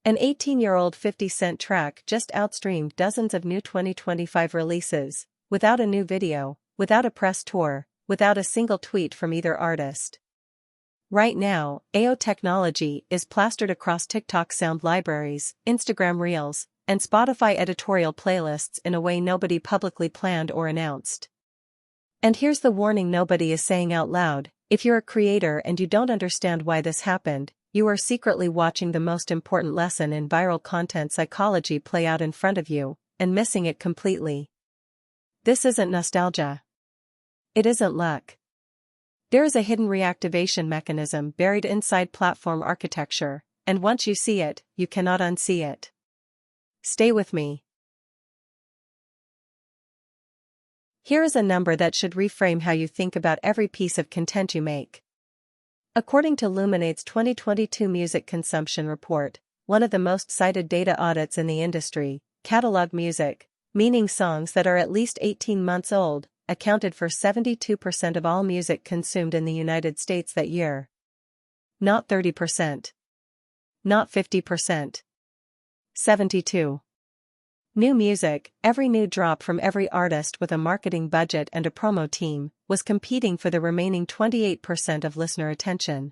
An 18-year-old 50 Cent track just outstreamed dozens of new 2025 releases, without a new video, without a press tour, without a single tweet from either artist. Right now, AO technology is plastered across TikTok sound libraries, Instagram Reels, and Spotify editorial playlists in a way nobody publicly planned or announced. And here's the warning nobody is saying out loud: if you're a creator and you don't understand why this happened, you are secretly watching the most important lesson in viral content psychology play out in front of you, and missing it completely. This isn't nostalgia. It isn't luck. There is a hidden reactivation mechanism buried inside platform architecture, and once you see it, you cannot unsee it. Stay with me. Here is a number that should reframe how you think about every piece of content you make. According to Luminate's 2022 Music Consumption Report, one of the most cited data audits in the industry, catalog music, meaning songs that are at least 18 months old, accounted for 72% of all music consumed in the United States that year. Not 30%. Not 50%. 72%. New music, every new drop from every artist with a marketing budget and a promo team, was competing for the remaining 28% of listener attention.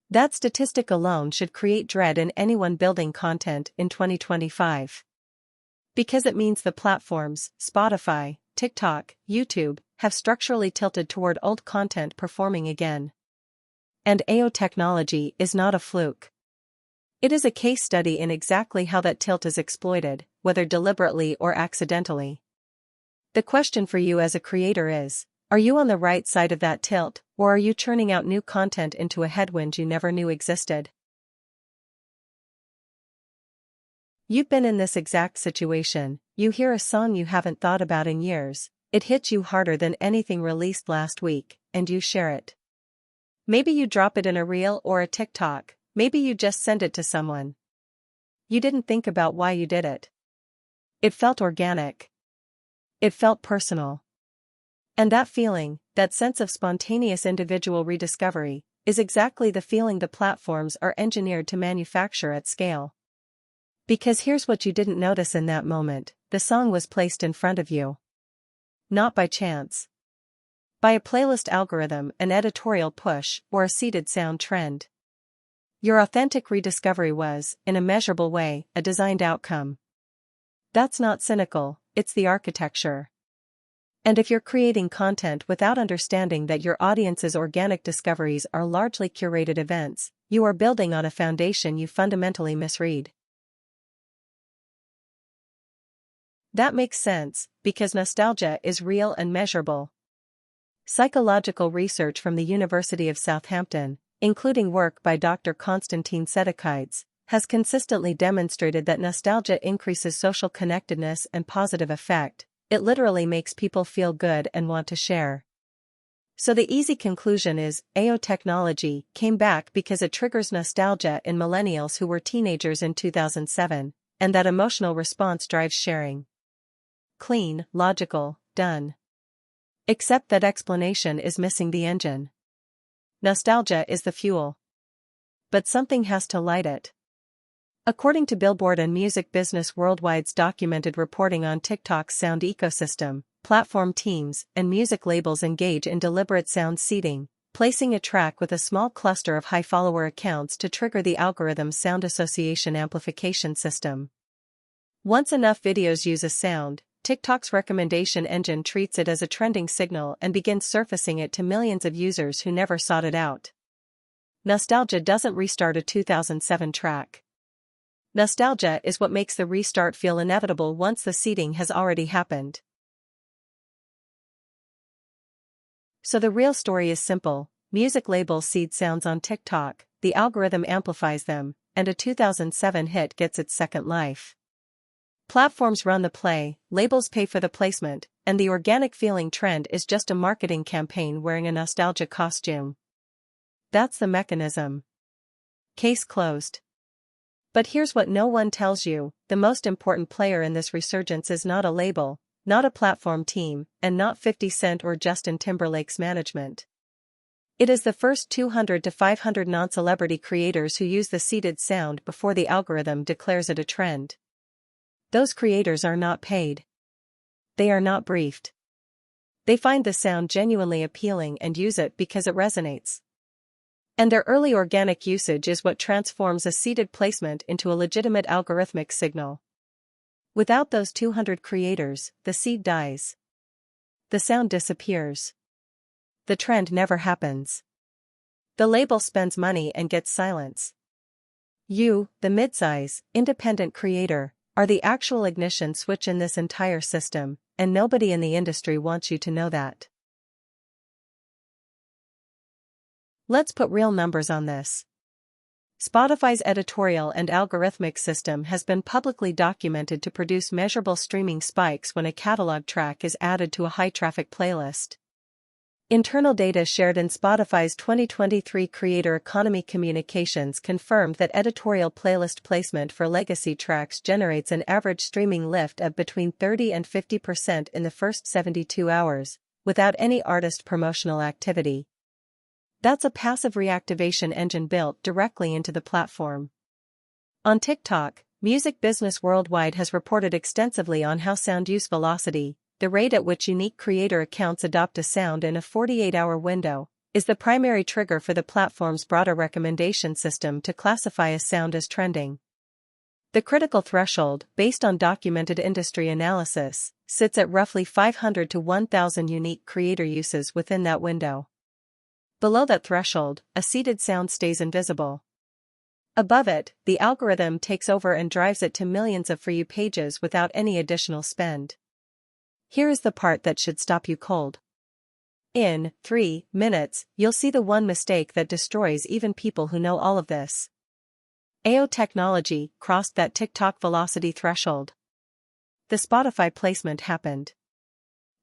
That statistic alone should create dread in anyone building content in 2025. Because it means the platforms, Spotify, TikTok, YouTube, have structurally tilted toward old content performing again. And AO technology is not a fluke. It is a case study in exactly how that tilt is exploited, whether deliberately or accidentally. The question for you as a creator is, are you on the right side of that tilt, or are you churning out new content into a headwind you never knew existed? You've been in this exact situation. You hear a song you haven't thought about in years, it hits you harder than anything released last week, and you share it. Maybe you drop it in a reel or a TikTok, maybe you just send it to someone. You didn't think about why you did it. It felt organic. It felt personal. And that feeling, that sense of spontaneous individual rediscovery, is exactly the feeling the platforms are engineered to manufacture at scale. Because here's what you didn't notice in that moment: the song was placed in front of you. Not by chance. By a playlist algorithm, an editorial push, or a seeded sound trend. Your authentic rediscovery was, in a measurable way, a designed outcome. That's not cynical, it's the architecture. And if you're creating content without understanding that your audience's organic discoveries are largely curated events, you are building on a foundation you fundamentally misread. That makes sense, because nostalgia is real and measurable. Psychological research from the University of Southampton, including work by Dr. Konstantin Sedekides, has consistently demonstrated that nostalgia increases social connectedness and positive affect. It literally makes people feel good and want to share. So the easy conclusion is, AO technology came back because it triggers nostalgia in millennials who were teenagers in 2007, and that emotional response drives sharing. Clean, logical, done. Except that explanation is missing the engine. Nostalgia is the fuel. But something has to light it. According to Billboard and Music Business Worldwide's documented reporting on TikTok's sound ecosystem, platform teams and music labels engage in deliberate sound seeding, placing a track with a small cluster of high-follower accounts to trigger the algorithm's sound association amplification system. Once enough videos use a sound, TikTok's recommendation engine treats it as a trending signal and begins surfacing it to millions of users who never sought it out. Nostalgia doesn't restart a 2007 track. Nostalgia is what makes the restart feel inevitable once the seeding has already happened. So the real story is simple: music labels seed sounds on TikTok, the algorithm amplifies them, and a 2007 hit gets its second life. Platforms run the play, labels pay for the placement, and the organic feeling trend is just a marketing campaign wearing a nostalgia costume. That's the mechanism. Case closed. But here's what no one tells you: the most important player in this resurgence is not a label, not a platform team, and not 50 Cent or Justin Timberlake's management. It is the first 200 to 500 non-celebrity creators who use the seeded sound before the algorithm declares it a trend. Those creators are not paid. They are not briefed. They find the sound genuinely appealing and use it because it resonates. And their early organic usage is what transforms a seeded placement into a legitimate algorithmic signal. Without those 200 creators, the seed dies. The sound disappears. The trend never happens. The label spends money and gets silence. You, the midsize, independent creator, are the actual ignition switch in this entire system, and nobody in the industry wants you to know that. Let's put real numbers on this. Spotify's editorial and algorithmic system has been publicly documented to produce measurable streaming spikes when a catalog track is added to a high-traffic playlist. Internal data shared in Spotify's 2023 Creator Economy Communications confirmed that editorial playlist placement for legacy tracks generates an average streaming lift of between 30 and 50% in the first 72 hours, without any artist promotional activity. That's a passive reactivation engine built directly into the platform. On TikTok, Music Business Worldwide has reported extensively on how sound use velocity, the rate at which unique creator accounts adopt a sound in a 48-hour window, is the primary trigger for the platform's broader recommendation system to classify a sound as trending. The critical threshold, based on documented industry analysis, sits at roughly 500 to 1,000 unique creator uses within that window. Below that threshold, a seeded sound stays invisible. Above it, the algorithm takes over and drives it to millions of For You pages without any additional spend. Here is the part that should stop you cold. In 3 minutes, you'll see the one mistake that destroys even people who know all of this. AO technology crossed that TikTok velocity threshold. The Spotify placement happened.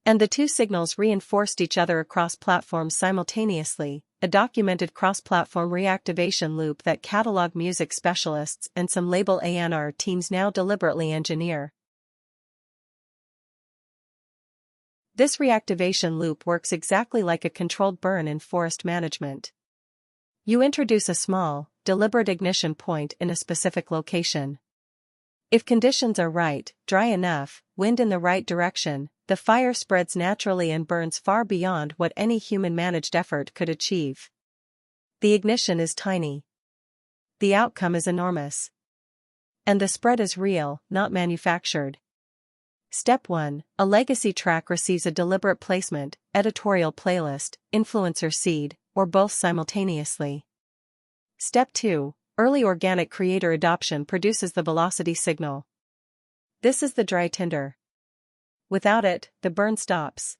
And the two signals reinforced each other across platforms simultaneously, a documented cross-platform reactivation loop that catalog music specialists and some label A&R teams now deliberately engineer. This reactivation loop works exactly like a controlled burn in forest management. You introduce a small, deliberate ignition point in a specific location. If conditions are right, dry enough, wind in the right direction, the fire spreads naturally and burns far beyond what any human-managed effort could achieve. The ignition is tiny. The outcome is enormous. And the spread is real, not manufactured. Step 1. A legacy track receives a deliberate placement, editorial playlist, influencer seed, or both simultaneously. Step 2. Early organic creator adoption produces the velocity signal. This is the dry tinder. Without it, the burn stops.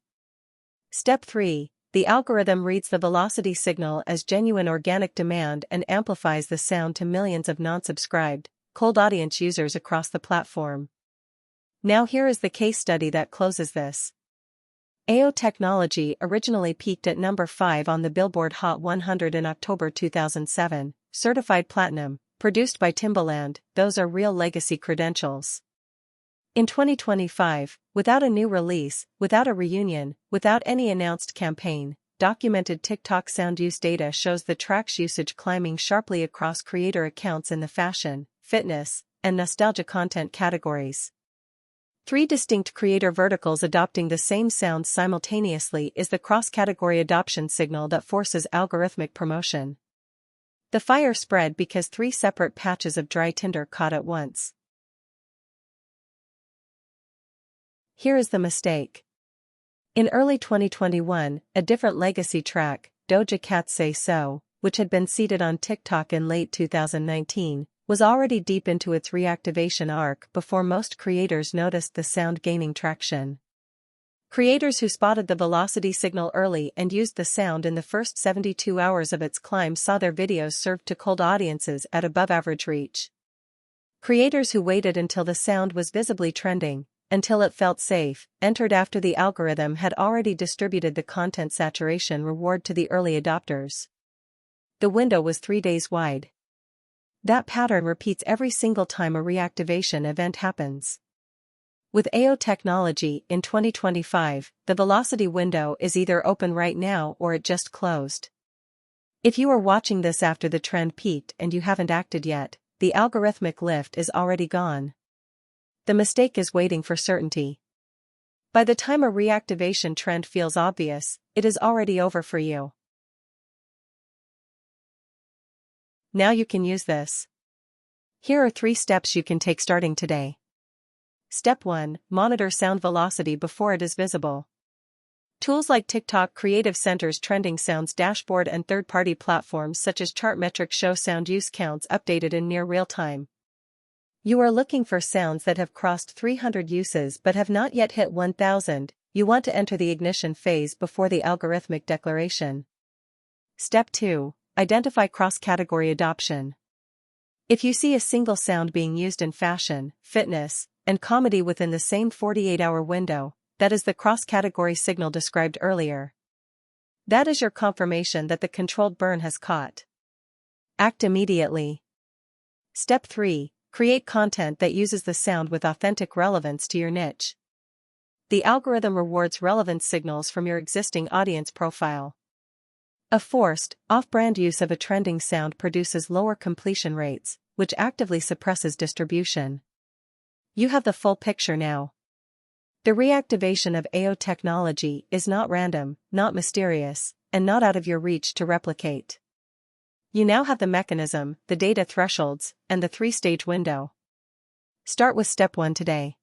Step 3. The algorithm reads the velocity signal as genuine organic demand and amplifies the sound to millions of non-subscribed, cold audience users across the platform. Now here is the case study that closes this. AO technology originally peaked at number 5 on the Billboard Hot 100 in October 2007, certified platinum, produced by Timbaland. Those are real legacy credentials. In 2025, without a new release, without a reunion, without any announced campaign, documented TikTok sound use data shows the track's usage climbing sharply across creator accounts in the fashion, fitness, and nostalgia content categories. 3 distinct creator verticals adopting the same sound simultaneously is the cross-category adoption signal that forces algorithmic promotion. The fire spread because 3 separate patches of dry tinder caught at once. Here is the mistake. In early 2021, a different legacy track, Doja Cat's Say So, which had been seeded on TikTok in late 2019, was already deep into its reactivation arc before most creators noticed the sound gaining traction. Creators who spotted the velocity signal early and used the sound in the first 72 hours of its climb saw their videos served to cold audiences at above-average reach. Creators who waited until the sound was visibly trending, until it felt safe, entered after the algorithm had already distributed the content saturation reward to the early adopters. The window was 3 days wide. That pattern repeats every single time a reactivation event happens. With AO technology in 2025, the velocity window is either open right now or it just closed. If you are watching this after the trend peaked and you haven't acted yet, the algorithmic lift is already gone. The mistake is waiting for certainty. By the time a reactivation trend feels obvious, it is already over for you. Now you can use this. Here are 3 steps you can take starting today. Step 1. Monitor sound velocity before it is visible. Tools like TikTok Creative Center's Trending Sounds dashboard and third-party platforms such as Chartmetric show sound use counts updated in near real time. You are looking for sounds that have crossed 300 uses but have not yet hit 1000. You want to enter the ignition phase before the algorithmic declaration. Step 2. Identify cross-category adoption. If you see a single sound being used in fashion, fitness, and comedy within the same 48-hour window, that is the cross-category signal described earlier. That is your confirmation that the controlled burn has caught. Act immediately. Step 3. Create content that uses the sound with authentic relevance to your niche. The algorithm rewards relevant signals from your existing audience profile. A forced, off-brand use of a trending sound produces lower completion rates, which actively suppresses distribution. You have the full picture now. The reactivation of AO technology is not random, not mysterious, and not out of your reach to replicate. You now have the mechanism, the data thresholds, and the 3-stage window. Start with step 1 today.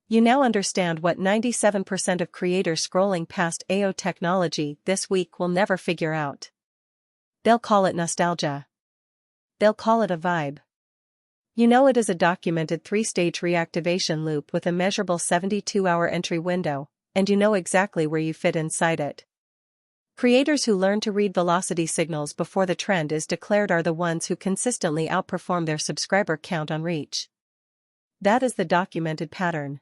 You now understand what 97% of creators scrolling past AO technology this week will never figure out. They'll call it nostalgia. They'll call it a vibe. You know it is a documented 3-stage reactivation loop with a measurable 72-hour entry window, and you know exactly where you fit inside it. Creators who learn to read velocity signals before the trend is declared are the ones who consistently outperform their subscriber count on reach. That is the documented pattern.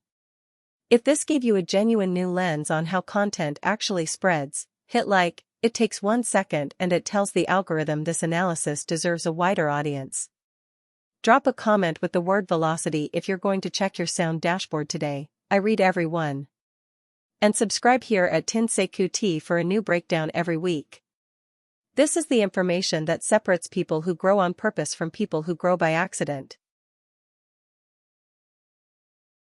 If this gave you a genuine new lens on how content actually spreads, hit like. It takes 1 second and it tells the algorithm this analysis deserves a wider audience. Drop a comment with the word velocity if you're going to check your sound dashboard today. I read every one. And subscribe here at Tinseku Tea for a new breakdown every week. This is the information that separates people who grow on purpose from people who grow by accident.